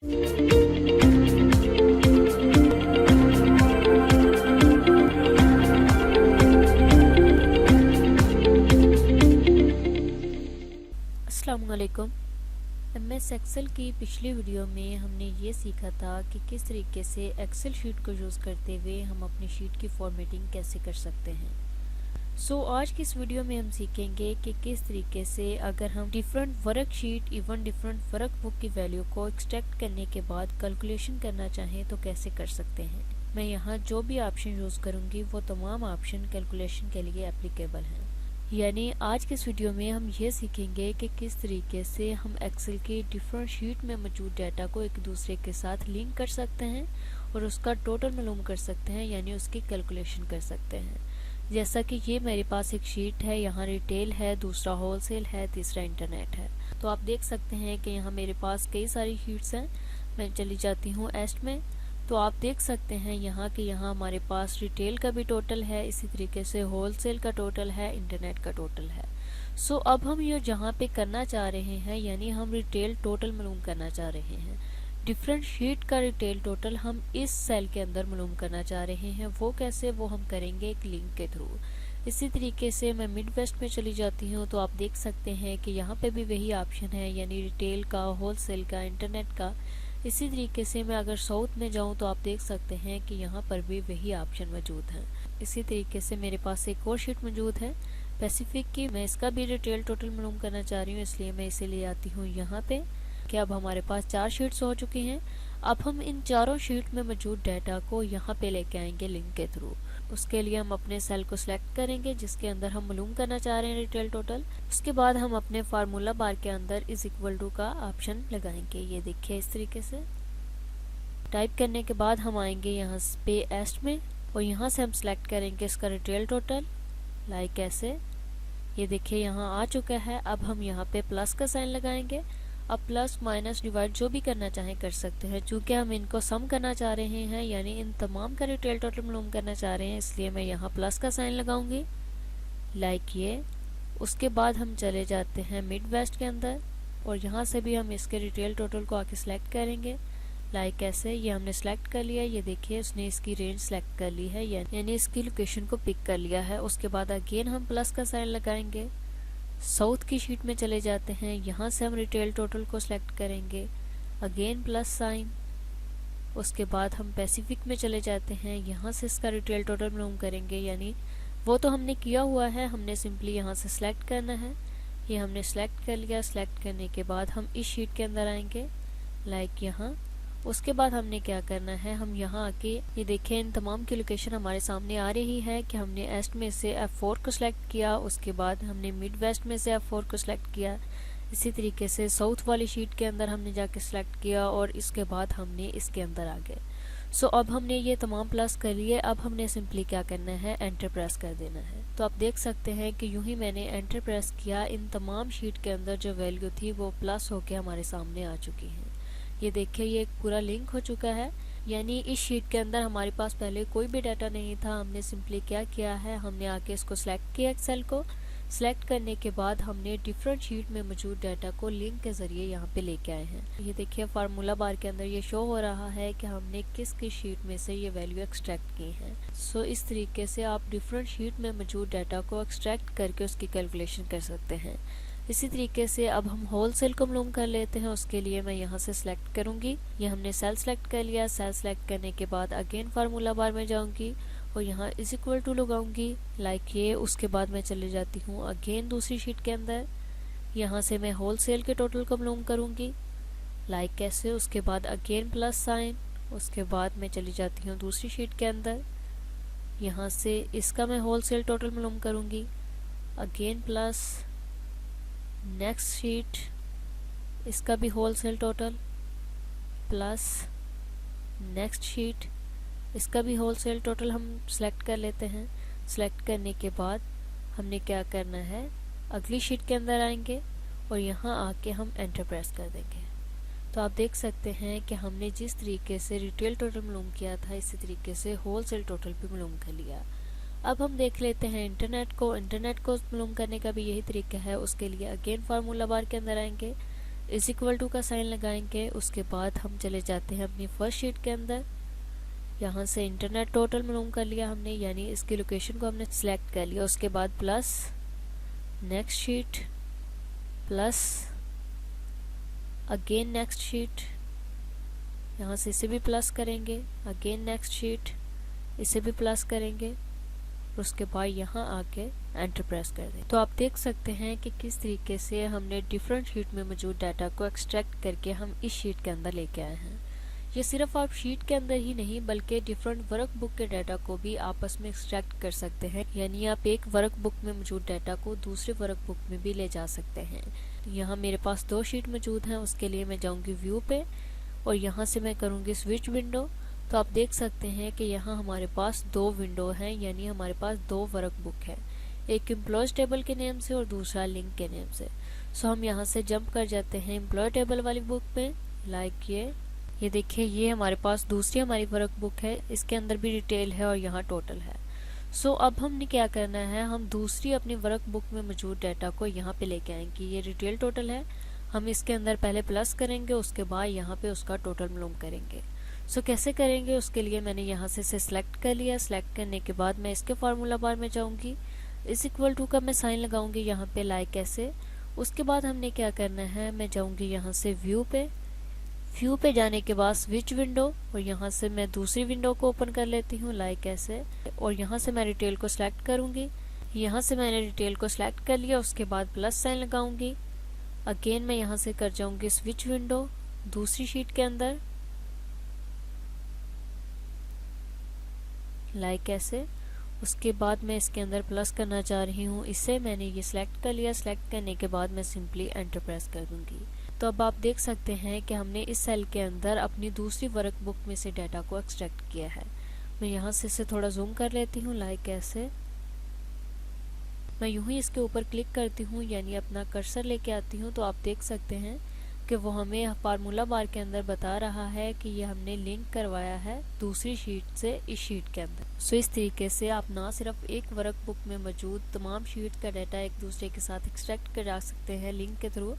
अस्सलामुअलैकुम। MS Excel की पिछली वीडियो में हमने ये सीखा था कि किस तरीके से एक्सेल शीट को यूज़ करते हुए हम अपनी शीट की फॉर्मेटिंग कैसे कर सकते हैं। आज की इस वीडियो में हम सीखेंगे कि किस तरीके से अगर हम different worksheet even different workbook की वैल्यू को एक्सट्रैक्ट करने के बाद कैलकुलेशन करना चाहें तो कैसे कर सकते हैं। मैं यहाँ जो भी ऑप्शन यूज़ करूँगी वो तमाम ऑप्शन कैलकुलेशन के लिए एप्लीकेबल हैं। यानी आज के इस वीडियो में हम ये सीखेंगे कि किस तरीके से हम एक्सेल की डिफरेंट शीट में मौजूद डाटा को एक दूसरे के साथ लिंक कर सकते हैं और उसका टोटल मालूम कर सकते हैं, यानी उसकी कैलकुलेशन कर सकते हैं। जैसा कि ये मेरे पास एक शीट है, यहाँ रिटेल है, दूसरा होलसेल है, तीसरा इंटरनेट है। तो आप देख सकते हैं कि यहाँ मेरे पास कई सारी शीट्स हैं। मैं चली जाती हूँ एस्ट में, तो आप देख सकते हैं यहाँ कि यहाँ हमारे पास रिटेल का भी टोटल है, इसी तरीके से होलसेल का टोटल है, इंटरनेट का टोटल है। अब हम ये जहाँ पे करना चाह रहे हैं, यानी हम रिटेल टोटल मालूम करना चाह रहे हैं। डिफरेंट शीट का रिटेल टोटल हम इस सेल के अंदर मालूम करना चाह रहे हैं। वो कैसे, वो हम करेंगे एक लिंक के थ्रू। इसी तरीके से मैं मिड वेस्ट में चली जाती हूँ, तो आप देख सकते हैं कि यहाँ पे भी वही ऑप्शन है, यानी रिटेल का, होलसेल का, इंटरनेट का। इसी तरीके से मैं अगर साउथ में जाऊं तो आप देख सकते हैं कि यहाँ पर भी वही ऑप्शन मौजूद है। इसी तरीके से मेरे पास एक और शीट मौजूद है पैसिफिक की। मैं इसका भी रिटेल टोटल मालूम करना चाह रही हूँ, इसलिए मैं इसे ले आती हूँ यहाँ पे कि अब हमारे पास 4 शीट्स हो चुकी हैं। अब हम इन चारों शीट में मौजूद डाटा को यहाँ पे लेके आएंगे लिंक के थ्रू। उसके लिए हम अपने सेल को सिलेक्ट करेंगे जिसके अंदर हम मालूम करना चाह रहे हैं रिटेल टोटल। उसके बाद हम अपने फार्मूला बार के अंदर इज इक्वल टू का ऑप्शन लगाएंगे। ये देखिए इस तरीके से टाइप करने के बाद हम आएंगे यहाँ पे एस्ट में और यहाँ से हम सिलेक्ट करेंगे इसका रिटेल टोटल, लाइक ऐसे। ये देखिए यहाँ आ चुका है। अब हम यहाँ पे प्लस का साइन लगाएंगे। अब प्लस माइनस डिवाइड जो भी करना चाहें कर सकते हैं। चूंकि हम इनको सम करना चाह रहे हैं, यानी इन तमाम का रिटेल टोटल मालूम करना चाह रहे हैं, इसलिए मैं यहाँ प्लस का साइन लगाऊंगी, लाइक ये। उसके बाद हम चले जाते हैं मिड वेस्ट के अंदर और यहाँ से भी हम इसके रिटेल टोटल को आके सिलेक्ट करेंगे, लाइक ऐसे। ये हमने सिलेक्ट कर लिया। ये देखिए उसने इसकी रेंज सेलेक्ट कर ली है, यानी इसकी लोकेशन को पिक कर लिया है। उसके बाद अगेन हम प्लस का साइन लगाएंगे। साउथ की शीट में चले जाते हैं, यहाँ से हम रिटेल टोटल को सिलेक्ट करेंगे, अगेन प्लस साइन। उसके बाद हम पैसिफिक में चले जाते हैं, यहाँ से इसका रिटेल टोटल मालूम करेंगे, यानी वो तो हमने किया हुआ है, हमने सिंपली यहाँ से सिलेक्ट करना है। ये हमने सिलेक्ट कर लिया। सिलेक्ट करने के बाद हम इस शीट के अंदर आएंगे, लाइक यहाँ। उसके बाद हमने क्या करना है, हम यहाँ आके ये देखें इन तमाम की लोकेशन हमारे सामने आ रही है कि हमने ईस्ट में से F4 को सिलेक्ट किया, उसके बाद हमने मिड वेस्ट में से F4 को सिलेक्ट किया। इसी तरीके से साउथ वाली शीट के अंदर हमने जाके सिलेक्ट किया और इसके बाद हमने इसके अंदर आ गए। अब हमने ये तमाम प्लस कर लिए। अब हमने सिंपली क्या करना है, एंटर प्रेस कर देना है। तो आप देख सकते हैं कि यूं ही मैंने एंटर प्रेस किया, इन तमाम शीट के अंदर जो वैल्यू थी वो प्लस होके हमारे सामने आ चुकी है। ये देखिए ये एक पूरा लिंक हो चुका है, यानी इस शीट के अंदर हमारे पास पहले कोई भी डाटा नहीं था। हमने सिंपली क्या किया है, हमने आके इसको सिलेक्ट किया, एक्सेल को सिलेक्ट करने के बाद हमने डिफरेंट शीट में मौजूद डाटा को लिंक के जरिए यहाँ पे लेके आए हैं। ये देखिए फार्मूला बार के अंदर ये शो हो रहा है कि हमने किस किस शीट में से ये वैल्यू एक्सट्रैक्ट की है। इस तरीके से आप डिफरेंट शीट में मौजूद डाटा को एक्सट्रैक्ट करके उसकी कैलकुलेशन कर सकते हैं। इसी तरीके से अब हम होलसेल को मालूम कर लेते हैं। उसके लिए मैं यहाँ से सिलेक्ट करूंगी। ये हमने सेल सिलेक्ट कर लिया। सेल सिलेक्ट करने के बाद अगेन फार्मूला बार में जाऊंगी और यहाँ इज इक्वल टू लगाऊंगी, लाइक ये। उसके बाद मैं चले जाती हूँ अगेन दूसरी शीट के अंदर, यहाँ से मैं होलसेल के टोटल को मालूम करूंगी, लाइक कैसे। उसके बाद अगेन प्लस साइन। उसके बाद मैं चली जाती हूँ दूसरी शीट के अंदर, यहाँ से इसका मैं होलसेल टोटल मालूम करूंगी, अगेन प्लस। नेक्स्ट शीट इसका भी wholesale total plus. Next sheet इसका भी होलसेल टोटल हम सिलेक्ट कर लेते हैं। सिलेक्ट करने के बाद हमने क्या करना है, अगली शीट के अंदर आएंगे और यहाँ आके हम एंटर प्रेस कर देंगे। तो आप देख सकते हैं कि हमने जिस तरीके से रिटेल टोटल मालूम किया था, इसी तरीके से होलसेल टोटल भी मालूम कर लिया। अब हम देख लेते हैं इंटरनेट को। इंटरनेट को मालूम करने का भी यही तरीका है। उसके लिए अगेन फार्मूला बार के अंदर आएंगे, इज इक्वल टू का साइन लगाएंगे। उसके बाद हम चले जाते हैं अपनी फर्स्ट शीट के अंदर। यहाँ से इंटरनेट टोटल मालूम कर लिया हमने, यानी इसकी लोकेशन को हमने सिलेक्ट कर लिया। उसके बाद plus next sheet, plus again next sheet, यहाँ से इसे भी प्लस करेंगे, अगेन नेक्स्ट शीट, इसे भी प्लस करेंगे, उसके बाद यहाँ आके एंटर प्रेस कर दें। तो आप देख सकते हैं कि किस तरीके से हमने डिफरेंट शीट में मौजूद डाटा को एक्सट्रैक्ट करके हम इस शीट के अंदर लेके आए हैं। ये सिर्फ आप शीट के अंदर ही नहीं बल्कि डिफरेंट वर्क बुक के डाटा को भी आपस में एक्सट्रैक्ट कर सकते हैं, यानी आप एक वर्क बुक में मौजूद डाटा को दूसरे वर्क बुक में भी ले जा सकते हैं। तो यहाँ मेरे पास 2 शीट मौजूद हैं, उसके लिए मैं जाऊँगी व्यू पे और यहाँ से मैं करूँगी स्विच विंडो। तो आप देख सकते हैं कि यहाँ हमारे पास 2 विंडो हैं, यानी हमारे पास 2 वर्क बुक है, एक एम्प्लॉयज टेबल के नेम से और दूसरा लिंक के नेम से। सो हम यहाँ से जंप कर जाते हैं एम्प्लॉय टेबल वाली बुक पे। लाइक ये देखिए, ये हमारे पास दूसरी हमारी वर्क बुक है, इसके अंदर भी डिटेल है और यहाँ टोटल है। सो अब हमने क्या करना है, हम दूसरी अपनी वर्क बुक में मौजूद डाटा को यहाँ पे लेके आएंगे। ये डिटेल टोटल है, हम इसके अंदर पहले प्लस करेंगे, उसके बाद यहाँ पे उसका टोटल मालूम करेंगे। सो कैसे करेंगे, उसके लिए मैंने यहाँ से सिलेक्ट कर लिया। सिलेक्ट करने के बाद मैं इसके फार्मूला बार में जाऊँगी, इस इक्वल टू का मैं साइन लगाऊंगी यहाँ पे लाइक ऐसे। उसके बाद हमने क्या करना है, मैं जाऊँगी यहाँ से व्यू पे जाने के बाद स्विच विंडो और यहाँ से मैं दूसरी विंडो को ओपन कर लेती हूँ लाइक ऐसे, और यहाँ से मैं डिटेल को सिलेक्ट करूँगी। यहाँ से मैंने डिटेल को सिलेक्ट कर लिया, उसके बाद प्लस साइन लगाऊंगी। अगेन मैं यहाँ से कर जाऊंगी स्विच विंडो दूसरी शीट के अंदर लाइक ऐसे। उसके बाद मैं इसके अंदर प्लस करना चाह रही हूँ, इससे मैंने ये सिलेक्ट कर लिया। सिलेक्ट करने के बाद मैं सिंपली एंटर प्रेस कर दूंगी। तो अब आप देख सकते हैं कि हमने इस सेल के अंदर अपनी दूसरी वर्क बुक में से डाटा को एक्सट्रैक्ट किया है। मैं यहाँ से इसे थोड़ा जूम कर लेती हूँ लाइक ऐसे। मैं यूं ही इसके ऊपर क्लिक करती हूँ, यानी अपना कर्सर लेके आती हूँ, तो आप देख सकते हैं कि वो हमें फार्मूला बार के अंदर बता रहा है कि ये हमने लिंक करवाया है दूसरी शीट से इस शीट के अंदर। सो इस तरीके से आप ना सिर्फ एक वर्क बुक में मौजूद तमाम शीट का डाटा एक दूसरे के साथ एक्सट्रैक्ट करा सकते हैं लिंक के थ्रू,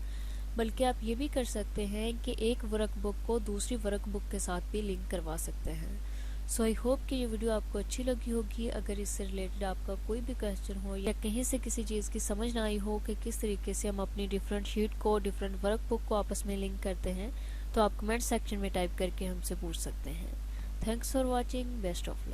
बल्कि आप ये भी कर सकते हैं कि एक वर्क बुक को दूसरी वर्क बुक के साथ भी लिंक करवा सकते हैं। सो आई होप कि ये वीडियो आपको अच्छी लगी होगी। अगर इससे रिलेटेड आपका कोई भी क्वेश्चन हो या कहीं से किसी चीज़ की समझ ना आई हो कि किस तरीके से हम अपनी डिफरेंट शीट को डिफरेंट वर्क बुक को आपस में लिंक करते हैं, तो आप कमेंट सेक्शन में टाइप करके हमसे पूछ सकते हैं। Thanks for watching, best of luck.